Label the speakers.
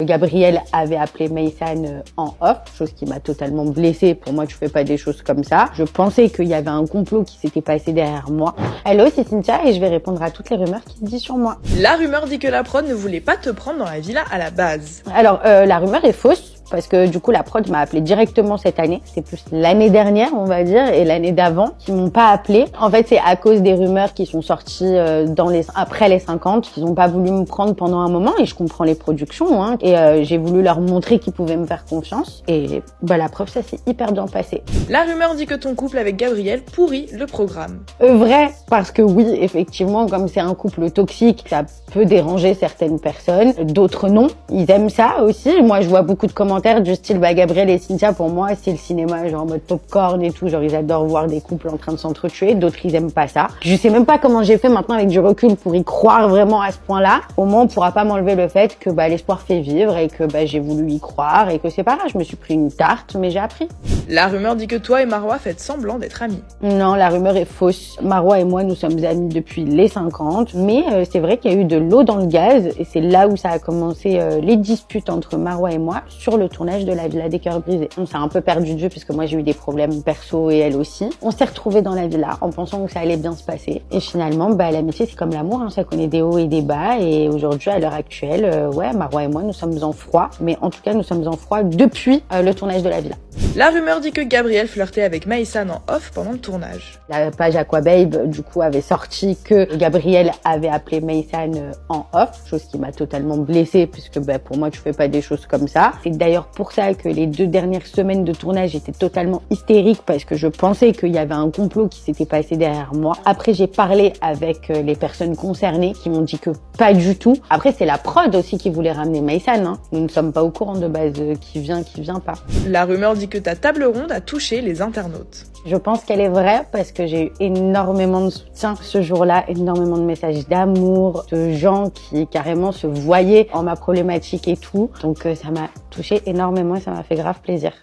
Speaker 1: Gabriel avait appelé Maïsan en off, chose qui m'a totalement blessée. Pour moi, tu fais pas des choses comme ça. Je pensais qu'il y avait un complot qui s'était passé derrière moi. Hello, c'est Cynthia et je vais répondre à toutes les rumeurs qui se disent sur moi.
Speaker 2: La rumeur dit que la prod ne voulait pas te prendre dans la villa à la base.
Speaker 1: Alors, la rumeur est fausse. Parce que du coup, la prod m'a appelé directement cette année. C'est plus l'année dernière, on va dire, et l'année d'avant, qui m'ont pas appelé. En fait, c'est à cause des rumeurs qui sont sorties après les 50, qu'ils ont pas voulu me prendre pendant un moment. Et je comprends les productions, hein. Et j'ai voulu leur montrer qu'ils pouvaient me faire confiance. Et la preuve, ça s'est hyper bien passé.
Speaker 2: La rumeur dit que ton couple avec Gabriel pourrit le programme.
Speaker 1: Vrai, parce que oui, effectivement, comme c'est un couple toxique, ça peut déranger certaines personnes. D'autres non. Ils aiment ça aussi. Moi, je vois beaucoup de commentaires du style Gabriel et Cynthia, pour moi c'est le cinéma genre en mode popcorn et tout, genre ils adorent voir des couples en train de s'entretuer, d'autres ils aiment pas ça. Je sais même pas comment j'ai fait maintenant avec du recul pour y croire vraiment à ce point-là. Au moins on pourra pas m'enlever le fait que l'espoir fait vivre et que j'ai voulu y croire et que c'est pas grave, je me suis pris une tarte mais j'ai appris.
Speaker 2: La rumeur dit que toi et Marois faites semblant d'être amis.
Speaker 1: Non, la rumeur est fausse. Marois et moi nous sommes amis depuis les 50, mais c'est vrai qu'il y a eu de l'eau dans le gaz et c'est là où ça a commencé les disputes entre Marois et moi sur le tournage de la Villa des Cœurs Brisés. On s'est un peu perdu de vue parce que moi j'ai eu des problèmes perso et elle aussi. On s'est retrouvés dans la villa en pensant que ça allait bien se passer. Et finalement, l'amitié c'est comme l'amour, hein, ça connaît des hauts et des bas. Et aujourd'hui, à l'heure actuelle, Marois et moi nous sommes en froid. Mais en tout cas, nous sommes en froid depuis le tournage de la villa.
Speaker 2: La rumeur dit que Gabriel flirtait avec Maïsan en off pendant le tournage.
Speaker 1: La page Aquababe, du coup, avait sorti que Gabriel avait appelé Maïsan en off, chose qui m'a totalement blessée puisque pour moi, tu fais pas des choses comme ça. C'est d'ailleurs pour ça que les 2 dernières semaines de tournage étaient totalement hystériques parce que je pensais qu'il y avait un complot qui s'était passé derrière moi. Après, j'ai parlé avec les personnes concernées qui m'ont dit que pas du tout. Après, c'est la prod aussi qui voulait ramener Maïsan, hein. Nous ne sommes pas au courant de base qui vient pas.
Speaker 2: La rumeur dit que ta table ronde a touché les internautes.
Speaker 1: Je pense qu'elle est vraie parce que j'ai eu énormément de soutien ce jour-là, énormément de messages d'amour, de gens qui carrément se voyaient en ma problématique et tout. Donc ça m'a touchée énormément et ça m'a fait grave plaisir.